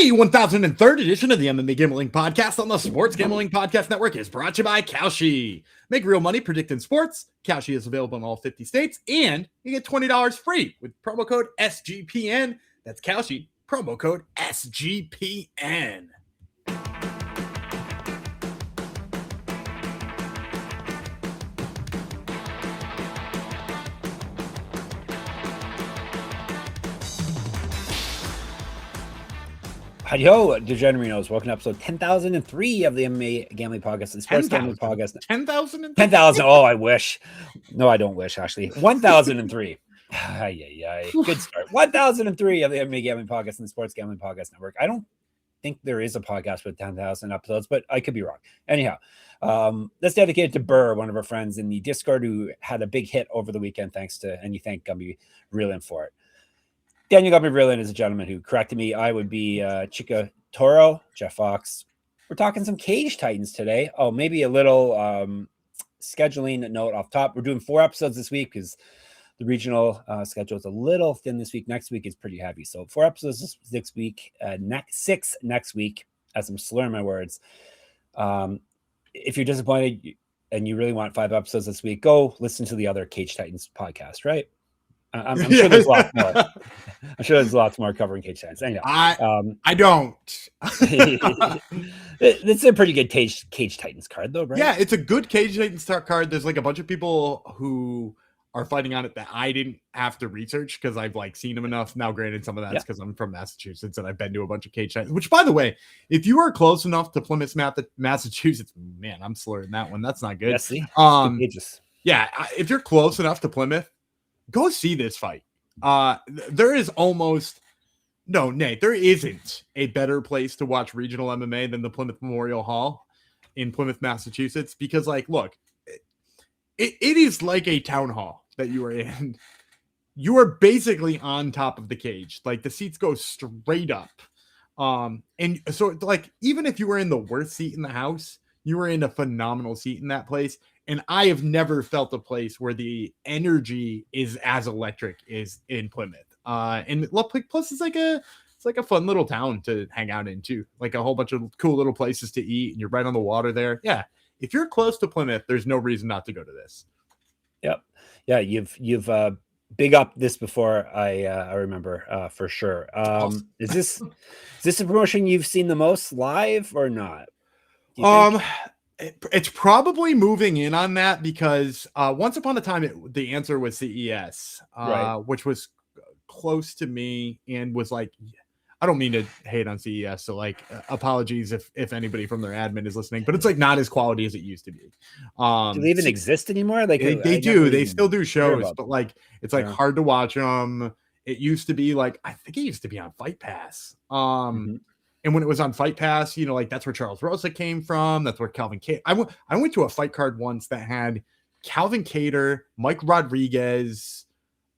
The 1003rd edition of the MMA Gambling Podcast on the Sports Gambling Podcast Network is brought to you by Chalkx. Make real money predicting sports. Chalkx is available in all 50 states, and you get $20 free with promo code SGPN. That's Chalkx, promo code SGPN. Yo, Degenerinos. Welcome to episode 10,003 of the MMA Gambling Podcast and Sports 10, Gambling Podcast. 10,000? 10,000. Oh, I wish. No, I don't wish, actually. 1,003. Good start. 1,003 of the MMA Gambling Podcast and the Sports Gambling Podcast Network. I don't think there is a podcast with 10,000 episodes, but I could be wrong. Anyhow, that's dedicated to Burr, one of our friends in the Discord who had a big hit over the weekend, and you thank Gumby Vreeland for it. Daniel Gumby Vreeland is a gentleman who corrected me. I would be Chica Toro, Jeff Fox. We're talking some Cage Titans today. Oh, maybe a little scheduling note off top. We're doing 4 episodes this week because the regional schedule is a little thin this week. Next week is pretty heavy. So 4 episodes this week, 6 next week, as I'm slurring my words. If you're disappointed and you really want 5 episodes this week, go listen to the other Cage Titans podcast, right? I'm sure there's lots more. I'm sure there's lots more covering Cage Titans. Anyway, I don't. It's a pretty good Cage Titans card, though, right? Yeah, it's a good Cage Titans card. There's like a bunch of people who are fighting on it that I didn't have to research because I've like seen them enough. Now, granted, some of that's because I'm from Massachusetts and I've been to a bunch of Cage Titans. Which, by the way, if you are close enough to Plymouth, Massachusetts, man, I'm slurring that one. That's not good. Yeah, if you're close enough to Plymouth, go see this fight. There isn't a better place to watch regional MMA than the Plymouth Memorial Hall in Plymouth, Massachusetts, because like, look, it is like a town hall that you are in. You are basically on top of the cage. Like the seats go straight up. And so like, even if you were in the worst seat in the house, you were in a phenomenal seat in that place. And I have never felt a place where the energy is as electric as in Plymouth. And plus it's like a fun little town to hang out in too. Like a whole bunch of cool little places to eat, and you're right on the water there. Yeah. If you're close to Plymouth, there's no reason not to go to this. Yep. Yeah. You've big up this before. I remember for sure. Awesome. Is this a promotion you've seen the most live or not? It's probably moving in on that because once upon a time, the answer was CES, right, which was close to me and was like, I don't mean to hate on CES. So like apologies if anybody from their admin is listening, but it's like not as quality as it used to be. Do they even exist anymore? Like they do. They still do shows, but like, it's like hard to watch them. It used to be like, I think it used to be on Fight Pass. And when it was on Fight Pass, you know, like that's where Charles Rosa came from. That's where Calvin Cater. I went to a fight card once that had Calvin Cater, Mike Rodriguez,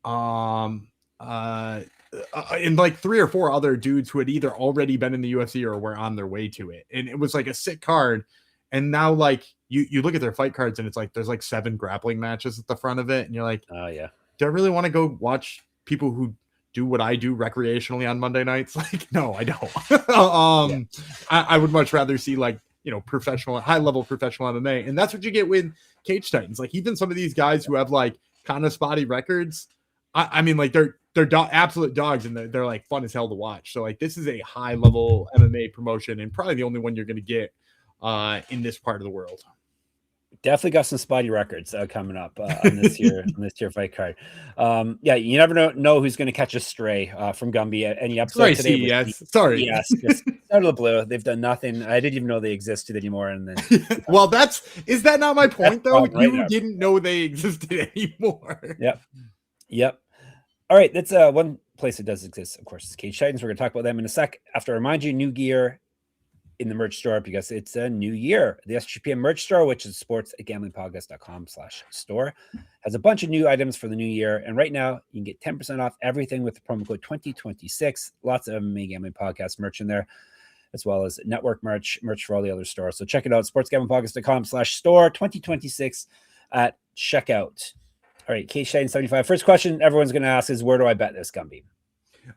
and like 3 or 4 other dudes who had either already been in the UFC or were on their way to it. And it was like a sick card. And now like you look at their fight cards and it's like there's like 7 grappling matches at the front of it. And you're like, oh yeah, do I really want to go watch people who do what I do recreationally on Monday nights? Like, no, I don't. I would much rather see like, you know, high level professional MMA. And that's what you get with Cage Titans. Like even some of these guys who have like kind of spotty records, I mean, like they're absolute dogs and they're like fun as hell to watch. So like, this is a high level MMA promotion and probably the only one you're going to get in this part of the world. Definitely got some spotty records coming up on this year fight card. Yeah, you never know who's going to catch a stray from Gumby. Any episode today? Yes, just out of the blue. They've done nothing. I didn't even know they existed anymore. And then, well, is that not my point though? You didn't know they existed anymore. Yep. All right, that's one place that does exist. Of course, is Cage Titans. We're going to talk about them in a sec. After I remind you, new gear in the merch store because it's a new year. The SGPN merch store, which is sportsgamblingpodcast.com/store, has a bunch of new items for the new year. And right now you can get 10% off everything with the promo code 2026. Lots of MMA Gambling Podcast merch in there, as well as network merch for all the other stores. So check it out, sportsgamblingpodcast.com/store 2026 at checkout. All right, Cage Titans 75. First question everyone's going to ask is, where do I bet this, Gumby?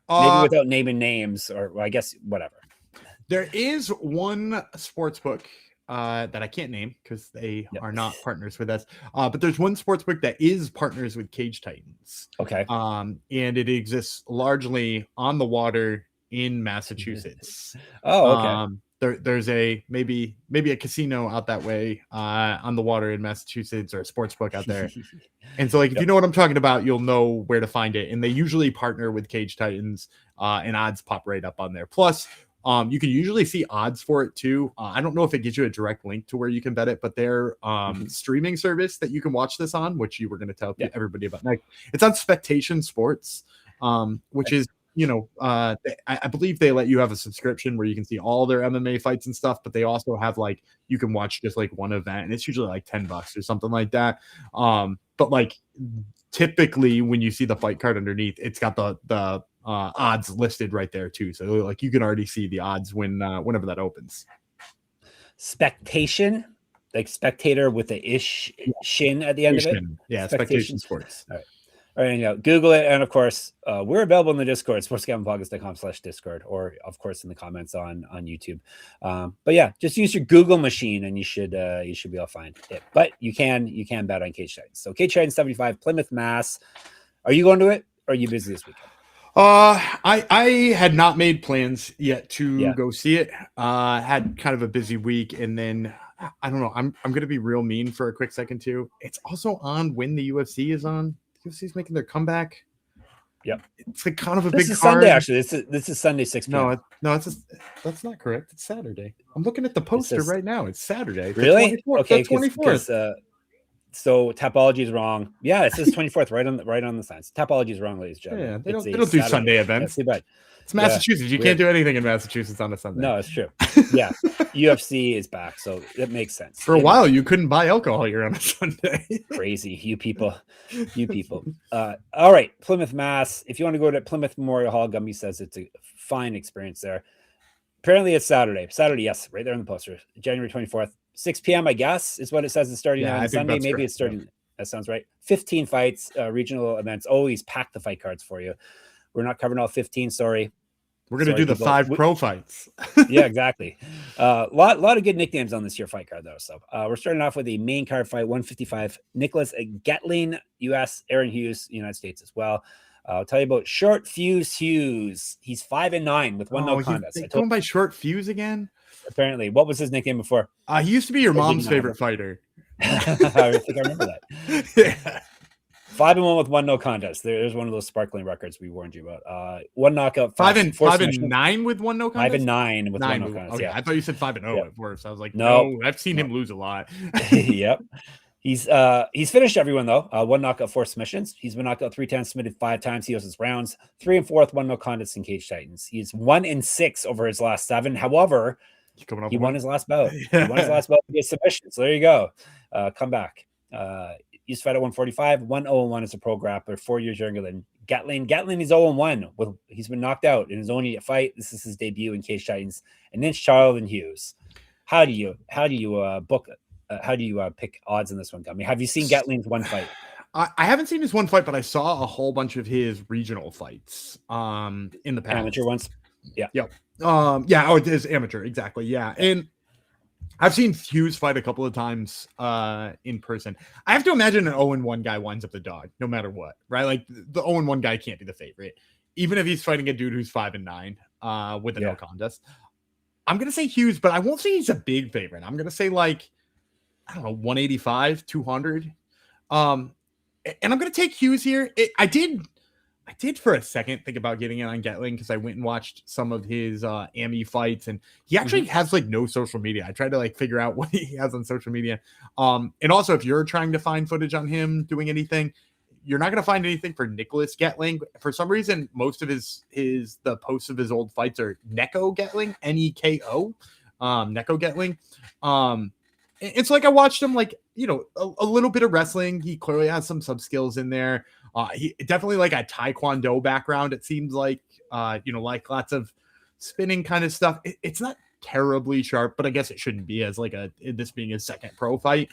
Maybe without naming names, or well, I guess whatever. There is one sports book that I can't name because they are not partners with us. But there's one sports book that is partners with Cage Titans. Okay. And it exists largely on the water in Massachusetts. Oh, okay. There's maybe a casino out that way on the water in Massachusetts, or a sports book out there. And so, like, if you know what I'm talking about, you'll know where to find it. And they usually partner with Cage Titans, and odds pop right up on there. Plus, you can usually see odds for it too. I don't know if it gives you a direct link to where you can bet it, but their streaming service that you can watch this on, which you were going to tell everybody about, like, it's on Spectation Sports, which is, I believe they let you have a subscription where you can see all their MMA fights and stuff, but they also have, like, you can watch just like one event, and it's usually like $10 or something like that. But like, typically when you see the fight card underneath, it's got the odds listed right there too. So like, you can already see the odds whenever that opens. Spectation, like spectator with the shin at the end of it. Yeah, Spectation Sports. All right, Google it. And of course, we're available in the Discord, sportsgamblingpodcast.com/Discord, or of course in the comments on YouTube. But yeah, just use your Google machine and you should be able to find it. But you can bet on Cage Titans. So Cage Titans 75, Plymouth, Mass. Are you going to it, or are you busy this weekend? I had not made plans yet to go see it. Had kind of a busy week, and then I don't know. I'm gonna be real mean for a quick second too. It's also on when the UFC is on. UFC's making their comeback. Yep. It's like kind of a this big is card. Sunday, actually. This is Sunday, 6 p.m. No, that's not correct. It's Saturday. I'm looking at the poster right now. It's Saturday. Really? Okay, 24th. So Tapology is wrong. Yeah, it says 24th right on the signs. Tapology is wrong, ladies and gentlemen. Yeah, they don't do Sunday events. Yeah, it's Massachusetts. You can't do anything in Massachusetts on a Sunday. No, it's true. Yeah, UFC is back, so it makes sense. For a while, you couldn't buy alcohol here on a Sunday. Crazy, you people. All right, Plymouth, Mass. If you want to go to Plymouth Memorial Hall, Gumby says it's a fine experience there. Apparently, it's Saturday. Yes, right there on the poster. January 24th, 6 p.m. I guess is what it says. It's starting on Sunday. Maybe it's starting. Yeah. That sounds right. 15 fights, regional events. Always pack the fight cards for you. We're not covering all 15. Sorry. We're going to do the 5 pro fights. Yeah, exactly. Lot of good nicknames on this year fight card, though. So we're starting off with a main card fight, 155. Nicolas Gettling, U.S., Aaron Hughes, United States as well. I'll tell you about Short Fuse Hughes. He's 5-9 with one no contest. Going by Short Fuse again? Apparently. What was his nickname before? He used to be your mom's favorite fighter. I think I remember that. Yeah. 5-1 with one no contest. There's one of those sparkling records we warned you about. One knockout. 5-9 with one no contest. 5-9 with one no contest. Okay, yeah. I thought you said 5-0 at first. I was like, no, I've seen him lose a lot. Yep. He's finished everyone though. One knockout, 4 submissions. He's been knocked out 3 times, submitted 5 times. He has his rounds 3 and 4th, one no contest in Cage Titans. He's 1-6 over his last 7. However, he won his last bout. Yeah. He won his last bout to get submission. So there you go. Come back. He's fight at 145, 1-0-1 as a pro grappler, 4 years younger than Gettling. Gettling is 0-1. He's been knocked out in his own fight. This is his debut in Cage Titans. An inch taller than Hughes. How do you book it? How do you pick odds in this one, Gumby? Have you seen Gettling's one fight? I haven't seen his one fight, but I saw a whole bunch of his regional fights in the past. Amateur ones? Yeah. Yep. It is amateur. Exactly. Yeah. And I've seen Hughes fight a couple of times in person. I have to imagine an 0-1 guy winds up the dog, no matter what, right? Like, the 0-1 guy can't be the favorite, even if he's fighting a dude who's 5-9 with a no contest. I'm going to say Hughes, but I won't say he's a big favorite. I'm going to say, like, I don't know, 185, 200. And I'm going to take Hughes here. I did for a second think about getting it on Gettling because I went and watched some of his AMI fights, and he actually has like no social media. I tried to like figure out what he has on social media. And also, if you're trying to find footage on him doing anything, you're not going to find anything for Nicolas Gettling. For some reason, most of the posts of his old fights are Neko Gettling, Neko, Neko Gettling. It's like I watched him, like, a little bit of wrestling. He clearly has some sub skills in there. He definitely like a Taekwondo background. It seems like, like lots of spinning kind of stuff. It's not terribly sharp, but I guess it shouldn't be as like this being his second pro fight.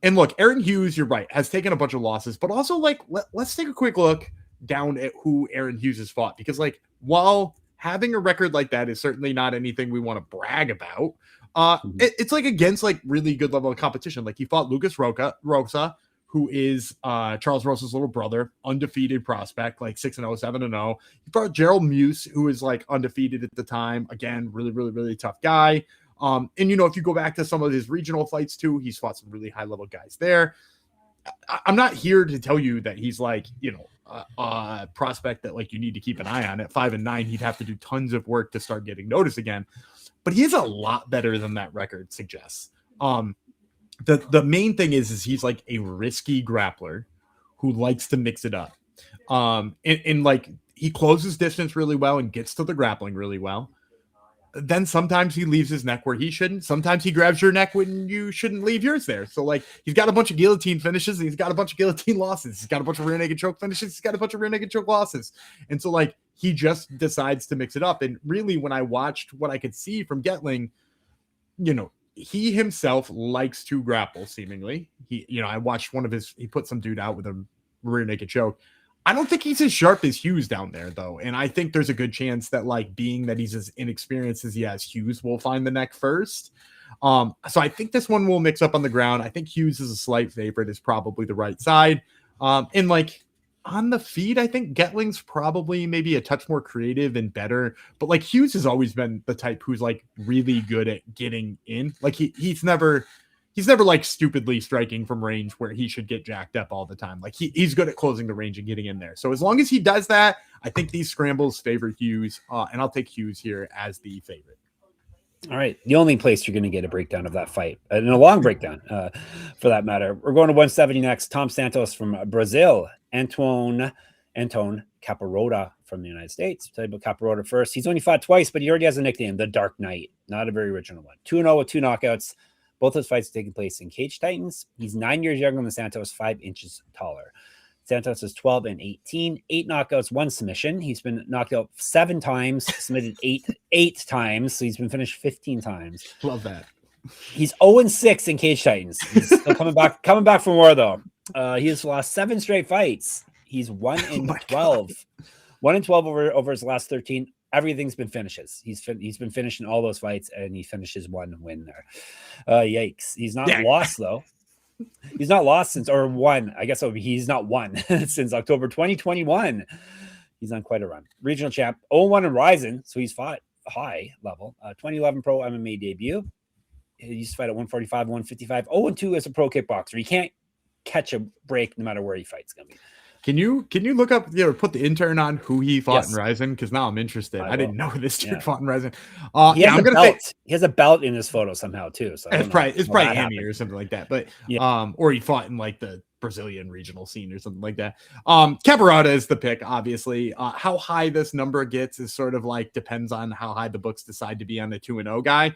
And look, Aaron Hughes, you're right, has taken a bunch of losses, but also like, let's take a quick look down at who Aaron Hughes has fought, because like, while having a record like that is certainly not anything we want to brag about. Mhm. It's like against like really good level of competition. Like he fought Lucas Rosa, who is Charles Rosa's little brother, undefeated prospect, like 6-0, 7-0. He fought Gerald Muse, who is like undefeated at the time. Again, really, really, really tough guy. And you know, if you go back to some of his regional fights too, he's fought some really high level guys there. I'm not here to tell you that he's like, you know, a prospect that like you need to keep an eye on. At 5-9, he'd have to do tons of work to start getting noticed again. But he is a lot better than that record suggests. The main thing is he's like a risky grappler who likes to mix it up. And like he closes distance really well and gets to the grappling really well. Then sometimes he leaves his neck where he shouldn't. Sometimes he grabs your neck when you shouldn't leave yours there. So like he's got a bunch of guillotine finishes. And he's got a bunch of guillotine losses. He's got a bunch of rear naked choke finishes. He's got a bunch of rear naked choke losses. And so like he just decides to mix it up. And really, when I watched what I could see from Gettling, you know, he himself likes to grapple. Seemingly, I watched he put some dude out with a rear naked choke. I don't think he's as sharp as Hughes down there, though. And I think there's a good chance that, like, being that he's as inexperienced as he has, Hughes will find the neck first. So I think this one will mix up on the ground. I think Hughes is a slight favorite, is probably the right side. And, like, on the feet, I think Gettling's probably maybe a touch more creative and better. But, like, Hughes has always been the type who's, like, really good at getting in. Like, he's never like stupidly striking from range where he should get jacked up all the time. Like he's good at closing the range and getting in there. So as long as he does that, I think these scrambles favor Hughes, and I'll take Hughes here as the favorite. All right. The only place you're going to get a breakdown of that fight, and a long breakdown for that matter. We're going to 170 next. Tom Santos from Brazil. Antoine Caparotta from the United States. Tell you about Caparotta first. He's only fought twice, but he already has a nickname, the Dark Knight. Not a very original one. 2-0 with 2 knockouts. Both his fights taking place in Cage Titans. He's 9 years younger than Santos, 5 inches taller. Santos is 12-18, 8 knockouts, 1 submission. He's been knocked out 7 times, submitted eight times. So he's been finished 15 times. Love that. He's 0-6 in Cage Titans. He's still coming back for more though. He has lost 7 straight fights. He's 1-12. 1-12 over his last 13. Everything's been finishes. He's been finishing all those fights, and he finishes 1 win there. Yikes! He's not lost though. He's not lost since, or won. I guess he's not won since October 2021. He's on quite a run. Regional champ, 0-1 in Rising, so he's fought high level. 2011 pro MMA debut. He used to fight at 145, 155. 0-2 as a pro kickboxer. He can't catch a break no matter where he fights. Gumby. Can you look up, put the intern on who he fought in Rising? Because now I'm interested. I didn't know this dude fought in Rising. He has a belt in his photo somehow too. So it's probably Emmy or something like that. But or he fought in like the Brazilian regional scene or something like that. Caparotta is the pick, obviously. How high this number gets is sort of like depends on how high the books decide to be on the 2-0 guy.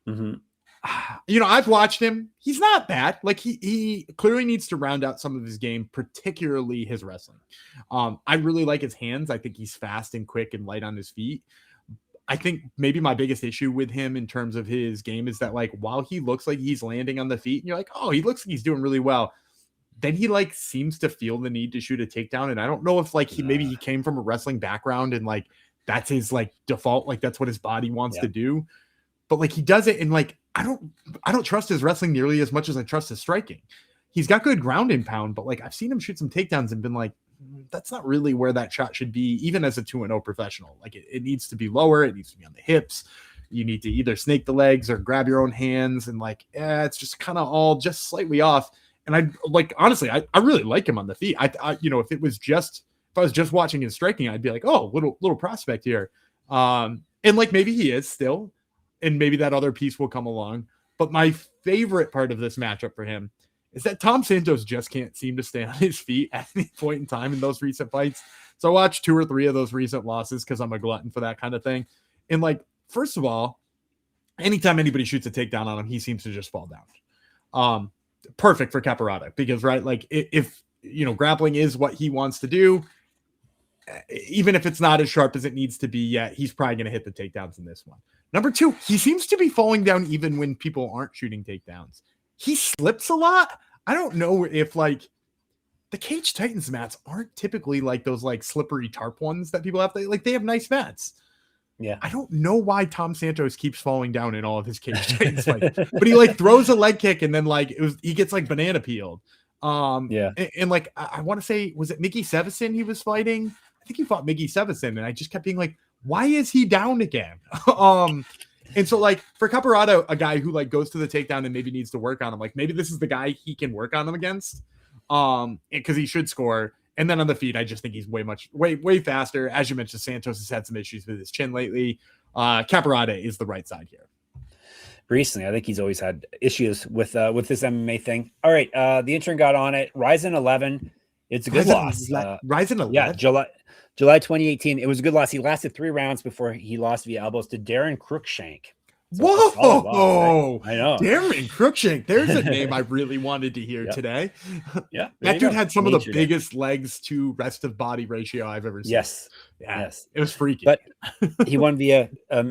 Mm-hmm. I've watched him. He's not bad. Like he clearly needs to round out some of his game, particularly his wrestling. I really like his hands. I think he's fast and quick and light on his feet. I think maybe my biggest issue with him in terms of his game is that like while he looks like he's landing on the feet and you're like, oh, he looks like he's doing really well, then he like seems to feel the need to shoot a takedown. And I don't know if like he came from a wrestling background and like that's his like default, like that's what his body wants to do. But like he does it and like I don't trust his wrestling nearly as much as I trust his striking. He's got good ground and pound, but like I've seen him shoot some takedowns and been like, that's not really where that shot should be, even as a 2-0 professional. Like it needs to be lower, it needs to be on the hips. You need to either snake the legs or grab your own hands, and like it's just kind of all just slightly off. And I like honestly, I really like him on the feet. I if I was just watching his striking, I'd be like, oh, little prospect here. And like maybe he is still. And maybe that other piece will come along. But my favorite part of this matchup for him is that Tom Santos just can't seem to stay on his feet at any point in time in those recent fights. So I watched 2 or 3 of those recent losses because I'm a glutton for that kind of thing. And like, first of all, anytime anybody shoots a takedown on him, he seems to just fall down. Perfect for Caparotta because, right, like if grappling is what he wants to do, even if it's not as sharp as it needs to be yet, he's probably going to hit the takedowns in this one. Number 2, he seems to be falling down even when people aren't shooting takedowns. He slips a lot. I don't know if like the Cage Titans mats aren't typically like those like slippery tarp ones that people have. They have nice mats. Yeah. I don't know why Tom Santos keeps falling down in all of his cage fights, like, but he like throws a leg kick and then like he gets like banana peeled. And like I want to say, was it Mickey Sevasin he was fighting? I think he fought Mickey Sevasin, and I just kept being like, why is he down again? And so like for Caparotta, a guy who like goes to the takedown and maybe needs to work on him, like maybe this is the guy he can work on him against, because he should score. And then on the feet, I just think he's way faster. As you mentioned, Santos has had some issues with his chin lately. Caparotta is the right side here. Recently, I think he's always had issues with this MMA thing. All right, the intern got on it. Ryzen 11. It's a good loss. Ryzen 11. Yeah, July 2018. It was a good loss. He lasted 3 rounds before he lost via elbows to Darren Cruikshank. So whoa! Loss, right? I know. Darren Cruikshank. There's a name I really wanted to hear today. Yeah. That dude had some of the biggest legs to rest of body ratio I've ever seen. Yes. Yeah, yes. It was freaky. But he won via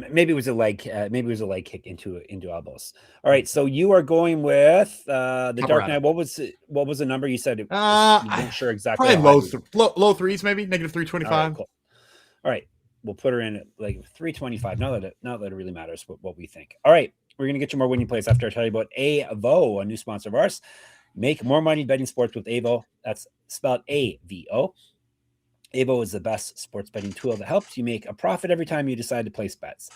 maybe it was a leg kick into elbows. All right. So you are going with the Dark Knight. What was the number you said? You weren't sure exactly. Probably low threes, maybe -325. All right, cool. All right. We'll put her in at like 325. Not that it really matters what we think. All right. We're going to get you more winning plays after I tell you about AVO, a new sponsor of ours. Make more money betting sports with AVO. That's spelled AVO. AVO is the best sports betting tool that helps you make a profit every time you decide to place bets.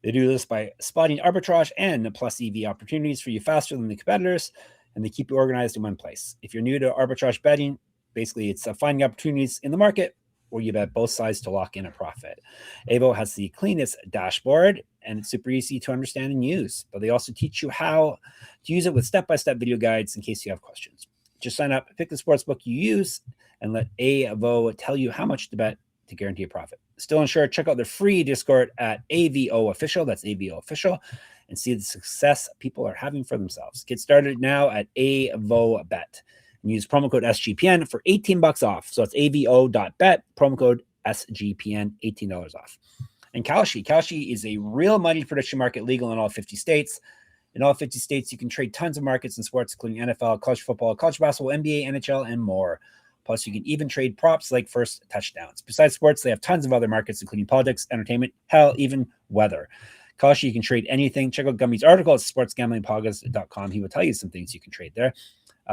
They do this by spotting arbitrage and plus EV opportunities for you faster than the competitors, and they keep you organized in one place. If you're new to arbitrage betting, basically it's finding opportunities in the market where you bet both sides to lock in a profit. AVO has the cleanest dashboard, and it's super easy to understand and use. But they also teach you how to use it with step-by-step video guides in case you have questions. Just sign up, pick the sportsbook you use, and let AVO tell you how much to bet to guarantee a profit. Still unsure? Check out their free Discord at AVO Official. That's AVO Official, and see the success people are having for themselves. Get started now at AVO Bet. And use promo code SGPN for $18 off. So it's avo.bet, promo code SGPN, $18 off. And Kalshi is a real money prediction market legal in all 50 states. In all 50 states, you can trade tons of markets and sports, including NFL, college football, college basketball, NBA, NHL, and more. Plus, you can even trade props like first touchdowns. Besides sports, they have tons of other markets, including politics, entertainment, hell, even weather. Kalshi, you can trade anything. Check out Gumby's article at sportsgamblingpodcast.com. He will tell you some things you can trade there.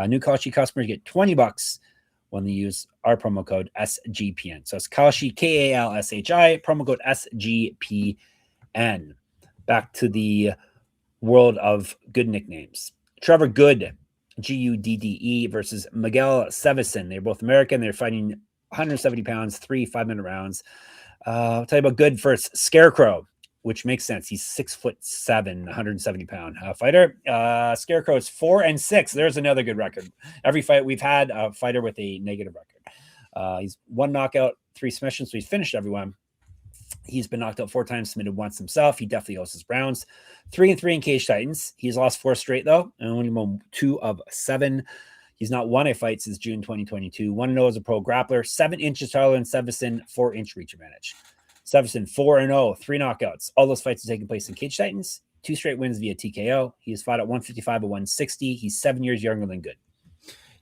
New Kalshi customers get $20 when they use our promo code SGPN. So it's Kalshi, Kalshi, promo code SGPN. Back to the world of good nicknames. Trevor Gudde, Gudde versus Miguel Sevasin. They're both American. They're fighting 170 pounds, 3 5-minute rounds. I'll tell you about Gudde first. Scarecrow, which makes sense. He's 6'7", 170-pound fighter. Scarecrow is 4-6. There's another good record. Every fight we've had, a fighter with a negative record. He's 1 knockout, 3 submissions, so he's finished everyone. He's been knocked out 4 times, submitted once himself. He definitely owes his rounds. 3-3 in Cage Titans. He's lost 4 straight, though, and only won 2 of 7. He's not won a fight since June 2022. 1-0 as a pro grappler. 7 inches taller than Sevasin, 4-inch reach advantage. Sevasin 4-0, 3 knockouts. All those fights are taking place in Cage Titans. 2 straight wins via TKO. He's fought at 155 and 160. He's 7 years younger than Gudde.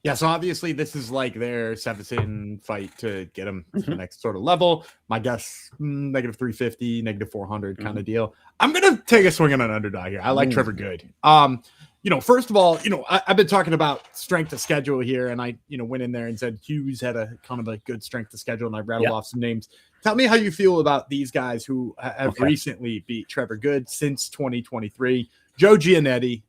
Yeah, so obviously this is like their Sevasin fight to get him to the next sort of level. My guess, -350, -400 kind of deal. I'm gonna take a swing on an underdog here. I like Trevor Gudde. First of all, I've been talking about strength of schedule here, and I, went in there and said Hughes had a kind of a good strength of schedule, and I rattled off some names. Tell me how you feel about these guys who have recently beat Trevor Gudde since 2023. Joe Giannetti,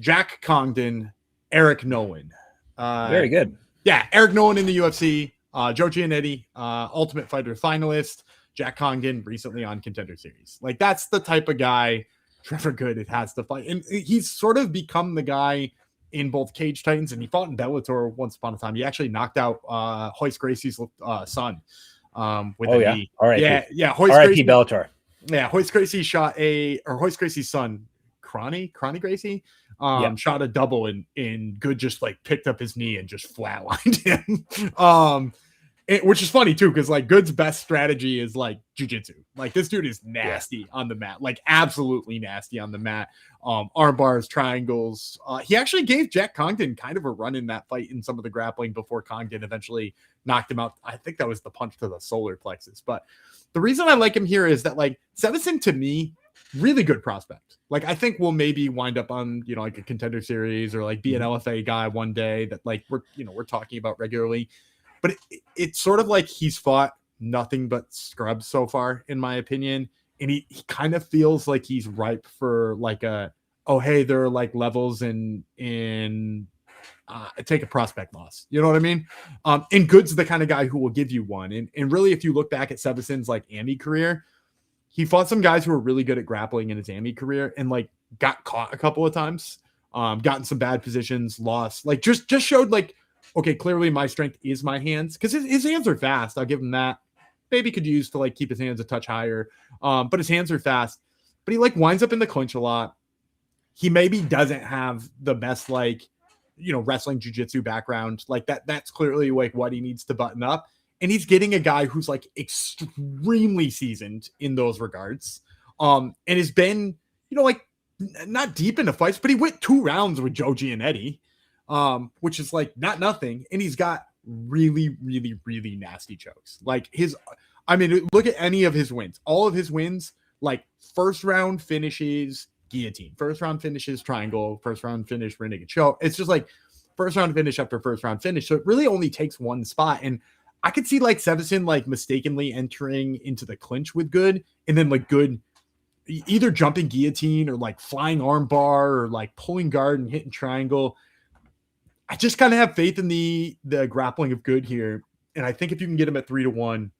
Jack Congdon, Eric Nolan. Very good. Yeah, Eric Nolan in the UFC. Joe Giannetti, Ultimate Fighter finalist. Jack Congdon recently on Contender Series. Like, that's the type of guy Trevor Gudde has to fight. And he's sort of become the guy in both Cage Titans, and he fought in Bellator once upon a time. He actually knocked out Hoist Gracie's son. With R.I.P. Hoist R.I.P. Bellator. Yeah, Hoist Gracie Hoist Gracie's son, Cronny Gracie, shot a double, and Gudde just like picked up his knee and just flatlined him. which is funny too, because like Gudde's best strategy is like jujitsu. Like this dude is nasty on the mat, like absolutely nasty on the mat. Arm bars, triangles. He actually gave Jack Congdon kind of a run in that fight in some of the grappling before Congdon eventually knocked him out. I think that was the punch to the solar plexus. But the reason I like him here is that like Sevasin, to me, really good prospect. Like I think we'll maybe wind up on, you know, like a contender series or like be an LFA guy one day that like we're talking about regularly. But it's sort of like he's fought nothing but scrubs so far, in my opinion. And he kind of feels like he's ripe for like hey, there are like levels in take a prospect loss. You know what I mean? And Gudde's the kind of guy who will give you one. And really, if you look back at Sevasin's like AMI career, he fought some guys who were really good at grappling in his AMI career and like got caught a couple of times, got in some bad positions, lost, like just showed like, okay, clearly my strength is my hands, because his hands are fast. I'll give him that. Maybe could use to like keep his hands a touch higher, but his hands are fast. But he like winds up in the clinch a lot. He maybe doesn't have the best like, you know, wrestling jiu-jitsu background. Like that's clearly like what he needs to button up. And he's getting a guy who's like extremely seasoned in those regards. And has been, you know, like not deep into fights, but he went 2 rounds with Joe Giannetti. Which is like not nothing, and he's got really, really, really nasty chokes. Like look at any of his wins. All of his wins, like first round finishes guillotine, first round finishes triangle, first round finish renegade choke. It's just like first round finish after first round finish. So it really only takes one spot, and I could see like Sevasin like mistakenly entering into the clinch with Gudde, and then like Gudde either jumping guillotine or like flying arm bar or like pulling guard and hitting triangle. I just kind of have faith in the grappling of Gudde here. And I think if you can get him at 3-1,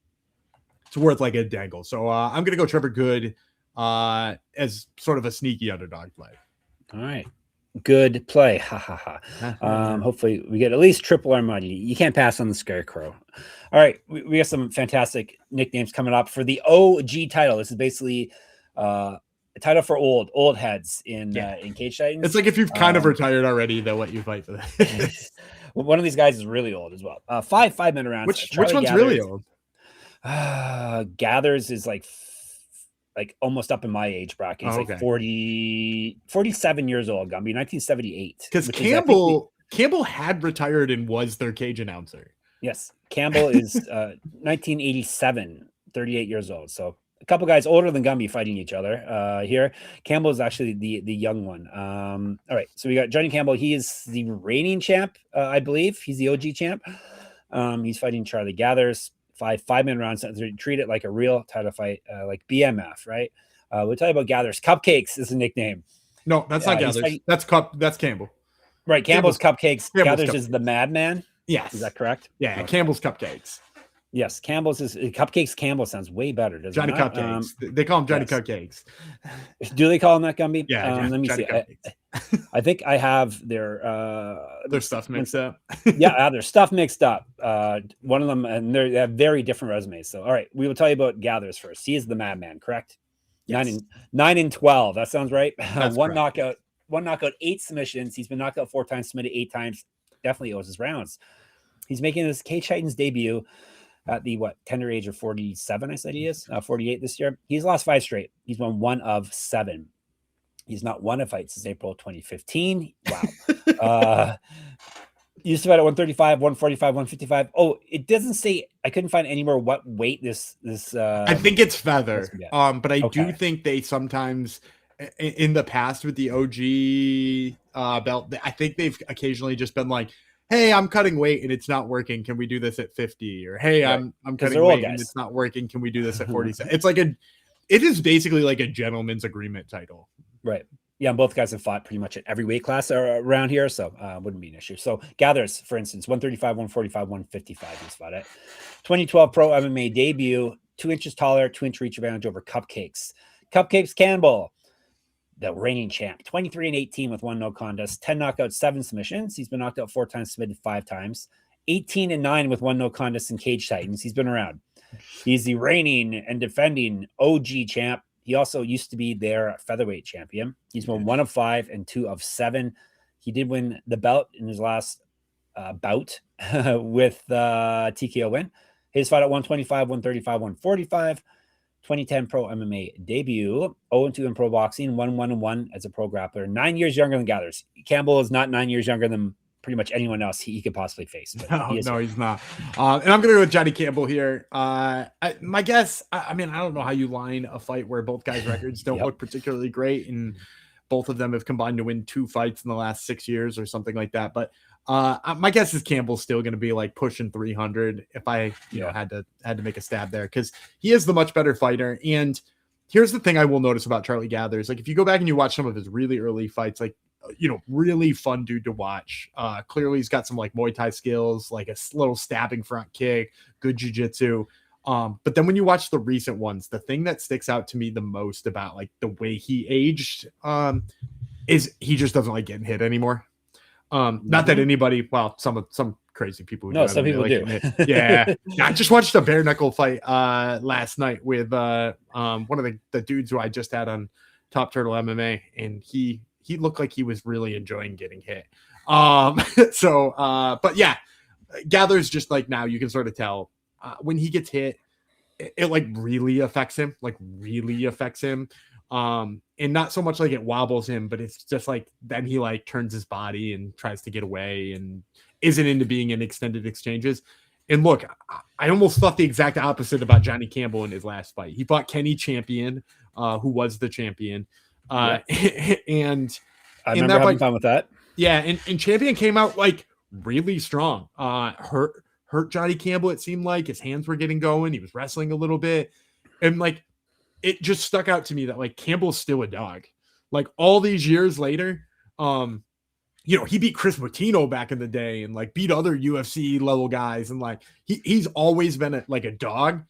it's worth like a dangle. So I'm going to go Trevor Gudde as sort of a sneaky underdog play. All right. Good play. Ha ha ha. Hopefully we get at least triple our money. You can't pass on the Scarecrow. All right. We have some fantastic nicknames coming up for the OG title. This is basically a title for old heads in cage titans. It's like if you've kind of retired already, they'll let you fight for that. Well, one of these guys is really old as well. 5-minute rounds. Which one's really old? Gathers is like almost up in my age bracket. He's like 47 years old. Gumby, 1978. Because Campbell had retired and was their cage announcer. Yes, Campbell is 1987, 38 years old. So a couple guys older than Gumby fighting each other here. Campbell is actually the young one. All right, so we got Johnny Campbell. He is the reigning champ, I believe. He's the OG champ. He's fighting Charlie Gathers. 5-minute rounds. Treat it like a real title fight, like BMF, right? We'll tell you about Gathers. Cupcakes is a nickname. No, that's not Gathers. That's Campbell. Right, Campbell's Cupcakes. Gathers Cupcakes. Is the Madman. Yes, is that correct? Yeah, okay. Campbell's Cupcakes. Yes, Campbell's is Cupcakes. Campbell sounds way better, doesn't Johnny it? Cupcakes. They call him Johnny Cupcakes. Do they call him that, Gumby? Yeah. Let me Johnny see. I think I have their stuff mixed up. Yeah, their stuff mixed up. One of them, and they have very different resumes. So, all right, we will tell you about Gathers first. He is the Madman, correct? Yes. 9-12. That sounds right. One correct. knockout, 8 submissions. He's been knocked out 4 times, submitted 8 times. Definitely owes his rounds. He's making his Cage Titans debut at the tender age of 47. I said he is 48 this year. He's lost 5 straight. He's won 1 of 7. He's not won a fight since April 2015. Wow. Used to fight at 135, 145, 155. Oh, it doesn't say. I couldn't find anywhere what weight this. I think it's feather. But I do think they sometimes, in the past with the OG belt, I think they've occasionally just been like, hey, I'm cutting weight and it's not working. Can we do this at 50? Or hey, I'm cutting weight and it's not working. Can we do this at 47? It's like it is basically like a gentleman's agreement title. Right. Yeah, and both guys have fought pretty much at every weight class around here, so wouldn't be an issue. So Gathers, for instance, 135, 145, 155 he's fought at. 2012 Pro MMA debut, 2 inches taller, 2-inch reach advantage over Cupcakes. Cupcakes Campbell, the reigning champ, 23-18 with 1 no contest, 10 knockouts, 7 submissions. He's been knocked out 4 times, submitted 5 times. 18-9 with 1 no contest in Cage Titans. He's been around. He's the reigning and defending OG champ. He also used to be their featherweight champion. He's won 1 of 5 and 2 of 7. He did win the belt in his last bout with TKO win. His fight at 125, 135, 145. 2010 pro MMA debut, 0-2 in pro boxing, 1-1-1 as a pro grappler, 9 years younger than Gathers. Campbell is not 9 years younger than pretty much anyone else he could possibly face. No, he's not. And I'm going to go with Johnny Campbell here. My guess, I mean, I don't know how you line a fight where both guys' records don't look particularly great, and both of them have combined to win 2 fights in the last 6 years or something like that. But my guess is Campbell's still going to be like pushing 300 if I had to make a stab there, because he is the much better fighter. And here's the thing I will notice about Charlie Gathers. Like, if you go back and you watch some of his really early fights, like, really fun dude to watch. Clearly he's got some like Muay Thai skills, like a little stabbing front kick, good jiu-jitsu. But then when you watch the recent ones, the thing that sticks out to me the most about like the way he aged is he just doesn't like getting hit anymore. Not that anybody, well, some crazy people. Some people do. Yeah. I just watched a bare knuckle fight last night with one of the dudes who I just had on Top Turtle MMA, and he looked like he was really enjoying getting hit. But yeah, Gathers just like now you can sort of tell when he gets hit, it like really affects him. And not so much like it wobbles him, but it's just like then he like turns his body and tries to get away and isn't into being in extended exchanges. And look, I almost thought the exact opposite about Johnny Campbell in his last fight. He fought Kenny Champion, who was the champion. And I remember having fun with that. Yeah, and Champion came out like really strong. Hurt Johnny Campbell, it seemed like. His hands were getting going. He was wrestling a little bit. And like it just stuck out to me that like Campbell's still a dog. Like all these years later, he beat Chris Motino back in the day and like beat other UFC level guys. And like he's always been a dog,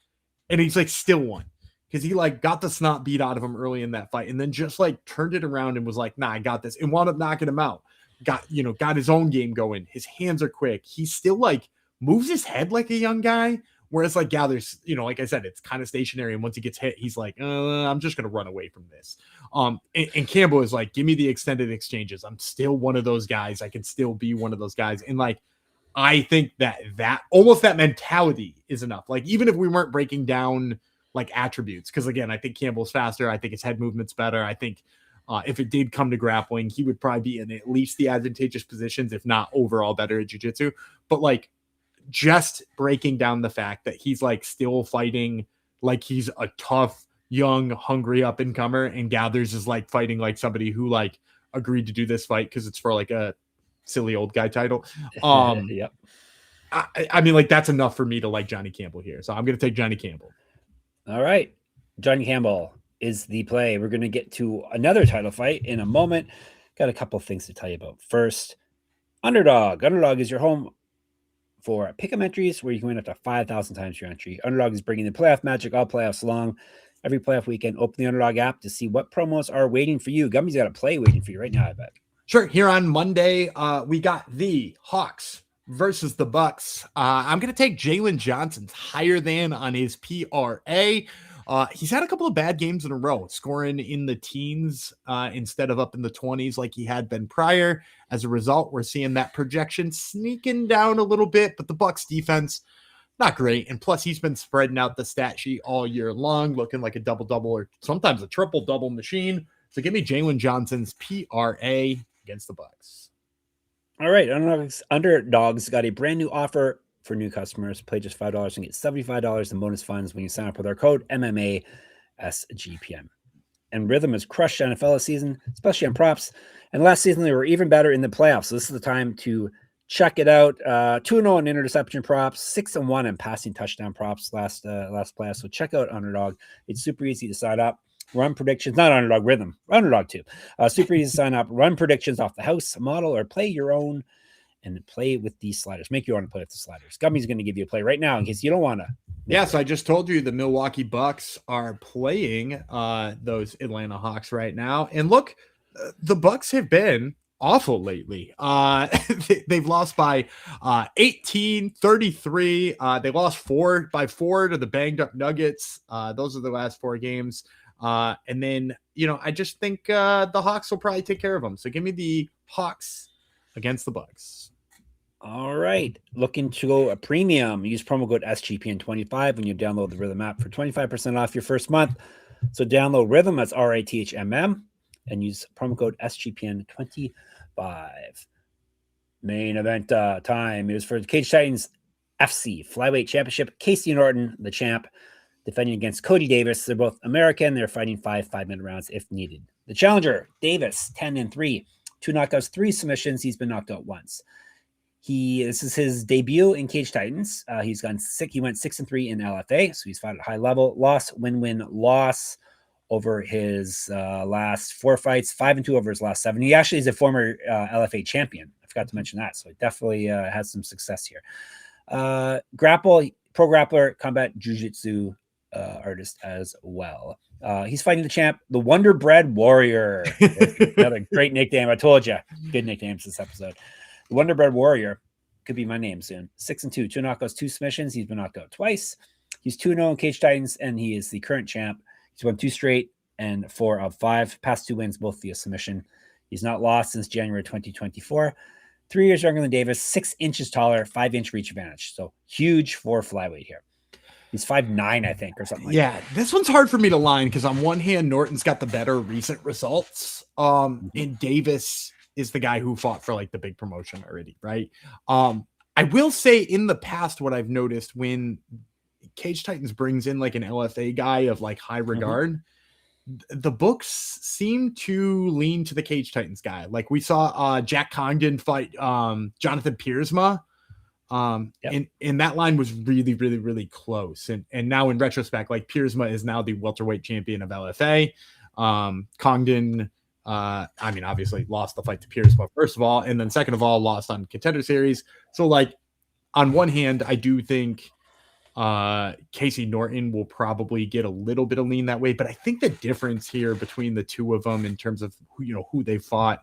and he's like still one. Because he like got the snot beat out of him early in that fight and then just like turned it around and was like, nah, I got this, and wound up knocking him out. Got his own game going. His hands are quick. He still like moves his head like a young guy. Whereas like Gathers, like I said, it's kind of stationary. And once he gets hit, he's like, I'm just going to run away from this. And Campbell is like, give me the extended exchanges. I'm still one of those guys. I can still be one of those guys. And like, I think that almost that mentality is enough. Like, even if we weren't breaking down like attributes, because again, I think Campbell's faster. I think his head movement's better. I think if it did come to grappling, he would probably be in at least the advantageous positions, if not overall better at jiu-jitsu. But like, just breaking down the fact that he's like still fighting like he's a tough, young, hungry up and comer, and Gathers is like fighting like somebody who like agreed to do this fight because it's for like a silly old guy title. Yep. I mean, like that's enough for me to like Johnny Campbell here. So I'm going to take Johnny Campbell. All right. Johnny Campbell is the play. We're going to get to another title fight in a moment. Got a couple of things to tell you about. First, Underdog. Underdog is your home for pick'em entries where you can win up to 5,000 times your entry. Underdog is bringing the playoff magic all playoffs long. Every playoff weekend, open the Underdog app to see what promos are waiting for you. Gumby's got a play waiting for you right now, I bet. Sure. Here on Monday, we got the Hawks versus the Bucks. I'm going to take Jalen Johnson's higher than on his PRA. He's had a couple of bad games in a row, scoring in the teens instead of up in the 20s like he had been prior. As a result, we're seeing that projection sneaking down a little bit, but the Bucks defense, not great. And plus, he's been spreading out the stat sheet all year long, looking like a double-double or sometimes a triple-double machine. So give me Jalen Johnson's PRA against the Bucks. All right, Underdogs got a brand new offer for new customers. Play just $5 and get $75 in bonus funds when you sign up with our code MMA SGPN. And Rhythm has crushed NFL this season, especially on props. And last season, they were even better in the playoffs. So this is the time to check it out. 2-0 in interception props, 6-1 in passing touchdown props last playoff. So check out Underdog. It's super easy to sign up. Run predictions, not Underdog, Rhythm. Underdog too. Super easy to sign up. Run predictions off the house model or play your own and play with these sliders. Make your own play with the sliders. Gummy's going to give you a play right now in case you don't want to. Yeah, so I just told you the Milwaukee Bucks are playing those Atlanta Hawks right now. And look, the Bucks have been awful lately. They've lost by 18-33. They lost 4 to the banged up Nuggets. Those are the last 4 games. And then, I just think the Hawks will probably take care of them. So give me the Hawks against the Bucks. All right. Looking to go a premium. Use promo code SGPN25 when you download the Rhythm app for 25% off your first month. So download Rhythm, that's RITHMM, and use promo code SGPN25. Main event time. It was for the Cage Titans FC Flyweight Championship. Casey Norton, the champ, defending against Cody Davis. They're both American. They're fighting 5-minute rounds if needed. The challenger, Davis, 10-3. 2 knockouts, 3 submissions. He's been knocked out once. This is his debut in Cage Titans. He's gone sick. He went 6-3 in LFA, so he's fought at high level. Loss, win, loss over his last 4 fights. 5-2 over his last 7. He actually is a former LFA champion. I forgot to mention that, so he definitely has some success here. Grapple, pro grappler, combat jiu-jitsu artist as well. He's fighting the champ, the Wonder Bread Warrior. Another great nickname. I told you, good nicknames this episode. The Wonder Bread Warrior could be my name soon. 6-2, 2 knockouts, 2 submissions. He's been knocked out twice. He's 2-0 in Cage Titans, and he is the current champ. He's won 2 straight and 4 of 5. Past 2 wins, both via submission. He's not lost since January 2024. 3 years younger than Davis, 6 inches taller, 5-inch reach advantage. So huge for flyweight here. He's 5'9", I think, or something like that. Yeah, this one's hard for me to line because on one hand, Norton's got the better recent results. And Davis is the guy who fought for like the big promotion already, right? I will say in the past, what I've noticed when Cage Titans brings in like an LFA guy of like high regard, the books seem to lean to the Cage Titans guy. Like we saw Jack Congdon fight Jonathan Piersma. And that line was really, really, really close. And now in retrospect, like Piersma is now the welterweight champion of LFA. Congdon, I mean, obviously lost the fight to Piersma, first of all, and then second of all, lost on Contender Series. So like on one hand, I do think Casey Norton will probably get a little bit of lean that way, but I think the difference here between the two of them in terms of who they fought,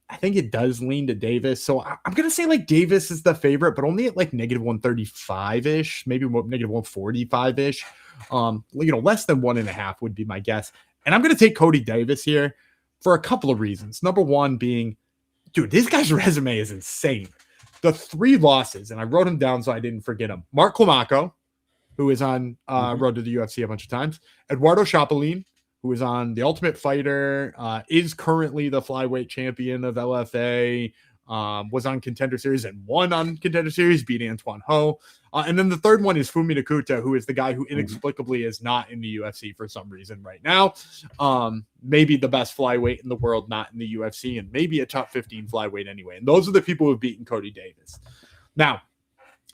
I think it does lean to Davis. So I'm going to say like Davis is the favorite, but only at like -135-ish, maybe -145-ish. Less than 1.5 would be my guess. And I'm going to take Cody Davis here for a couple of reasons. Number one being, dude, this guy's resume is insane. The 3 losses, and I wrote them down so I didn't forget them. Mark Climaco, who is on Road to the UFC a bunch of times. Eduardo Chapelin, who is on The Ultimate Fighter, is currently the flyweight champion of LFA, was on Contender Series and won on Contender Series, beat Antoine Ho. And then the third one is Fumi Nakuta, who is the guy who inexplicably is not in the UFC for some reason right now. Maybe the best flyweight in the world, not in the UFC, and maybe a top 15 flyweight anyway. And those are the people who have beaten Cody Davis. Now,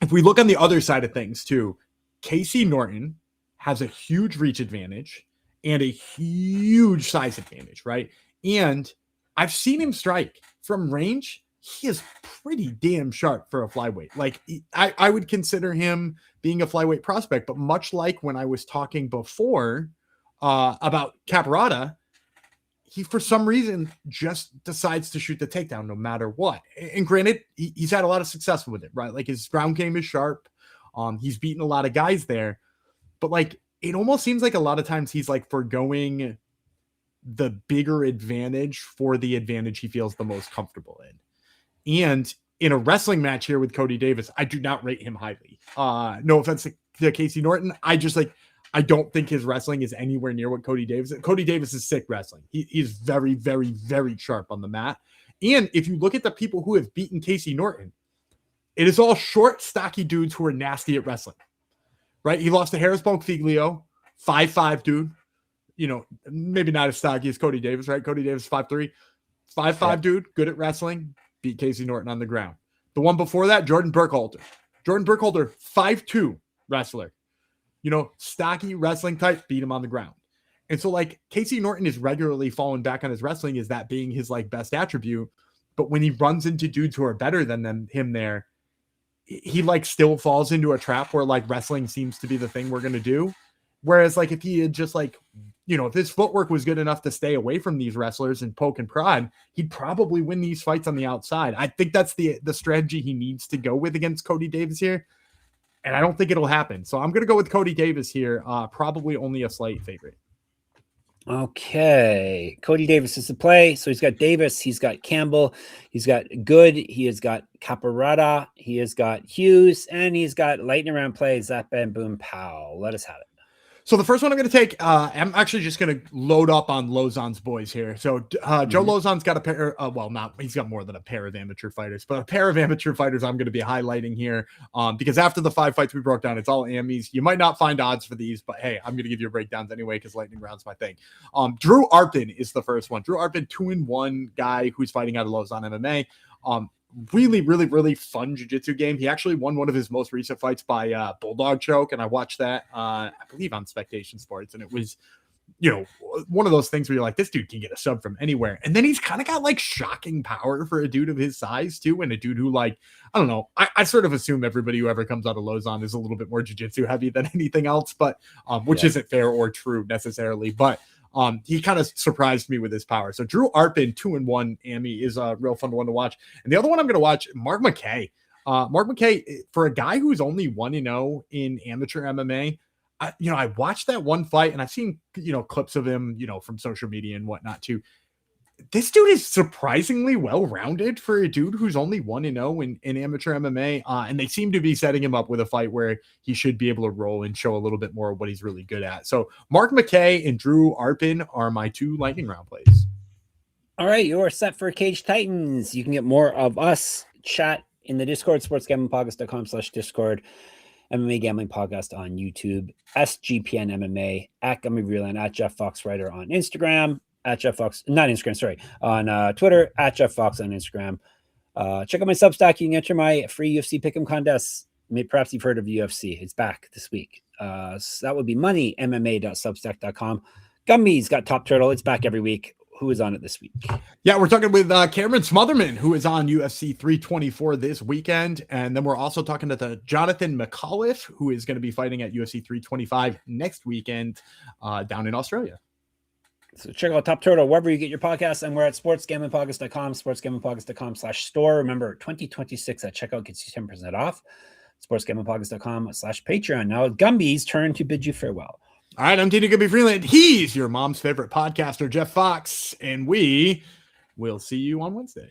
if we look on the other side of things too, Casey Norton has a huge reach advantage and a huge size advantage, right? And I've seen him strike from range. He is pretty damn sharp for a flyweight. Like I would consider him being a flyweight prospect, but much like when I was talking before about Caparotta, he for some reason just decides to shoot the takedown no matter what. And granted, he's had a lot of success with it, right? Like his ground game is sharp. He's beaten a lot of guys there, but like it almost seems like a lot of times he's like forgoing the bigger advantage for the advantage he feels the most comfortable in. And in a wrestling match here with Cody Davis, I do not rate him highly. No offense to Casey Norton. I don't think his wrestling is anywhere near what Cody Davis is. Cody Davis is sick wrestling. He's very, very, very sharp on the mat. And if you look at the people who have beaten Casey Norton, it is all short, stocky dudes who are nasty at wrestling, right? He lost to Harris Bonfiglio, 5'5" dude. Maybe not as stocky as Cody Davis, right? Cody Davis, 5'3", 5'5" dude, good at wrestling. Beat Casey Norton on the ground. The one before that, Jordan Burkhalter. Jordan Burkhalter, 5'2" wrestler. Stocky wrestling type, beat him on the ground. And so like Casey Norton is regularly falling back on his wrestling as that being his like best attribute. But when he runs into dudes who are better than him there, he like still falls into a trap where like wrestling seems to be the thing we're going to do. Whereas like if he had just like, if his footwork was good enough to stay away from these wrestlers and poke and prod, he'd probably win these fights on the outside. I think that's the strategy he needs to go with against Cody Davis here. And I don't think it'll happen. So I'm going to go with Cody Davis here. Probably only a slight favorite. Okay. Cody Davis is the play. So he's got Davis, he's got Campbell, he's got Gudde, he has got Caparotta, he has got Hughes, and he's got lightning round plays. Zap, bam, boom, pow. Let us have it. So the first one I'm going to take, I'm actually just going to load up on Lozon's boys here. So Joe Lozon's got a pair, he's got more than a pair of amateur fighters, but a pair of amateur fighters I'm going to be highlighting here because after the 5 fights we broke down, it's all Amis. You might not find odds for these, but hey, I'm going to give you breakdowns anyway because lightning round's my thing. Drew Arpin is the first one. Drew Arpin, 2-1 guy who's fighting out of Lozon MMA. Really fun jiu-jitsu game. He actually won one of his most recent fights by bulldog choke, and I watched that I believe on Spectation Sports, and it was one of those things where you're like, this dude can get a sub from anywhere. And then he's kind of got like shocking power for a dude of his size too, and a dude who, like, I don't know, I sort of assume everybody who ever comes out of Lozon is a little bit more jiu-jitsu heavy than anything else, but which isn't fair or true necessarily, but he kind of surprised me with his power. So Drew Arpin, 2-1 Ami, is a real fun one to watch. And the other one I'm going to watch, Mark McKay. Mark McKay, for a guy who's only 1-0 in amateur MMA, I watched that one fight, and I've seen, clips of him, from social media and whatnot too. This dude is surprisingly well-rounded for a dude who's only 1-0 in amateur MMA. And they seem to be setting him up with a fight where he should be able to roll and show a little bit more of what he's really good at. So Mark McKay and Drew Arpin are my 2 lightning round plays. All right, you're set for Cage Titans. You can get more of us chat in the Discord, sportsgamblingpodcast.com/Discord, MMA Gambling Podcast on YouTube, SGPN MMA, at Gumby Vreeland, at Jeff Fox Writer on Instagram, at Jeff Fox, not Instagram, sorry, on Twitter, at Jeff Fox on Instagram. Check out my Substack. You can enter my free UFC Pick'em contests. Perhaps you've heard of UFC. It's back this week. So that would be moneymma.substack.com. Gumby's got Top Turtle. It's back every week. Who is on it this week? Yeah, we're talking with Cameron Smotherman, who is on UFC 324 this weekend. And then we're also talking to the Jonathan McAuliffe, who is going to be fighting at UFC 325 next weekend down in Australia. So check out Top Turtle wherever you get your podcasts, and we're at sportsgamblingpodcast.com, sportsgamblingpodcast.com/store. Remember, 2026 at checkout gets you 10% off. sportsgamblingpodcast.com/Patreon. Now, Gumby's turn to bid you farewell. All right, I'm Gumby Vreeland. He's your mom's favorite podcaster, Jeff Fox, and we will see you on Wednesday.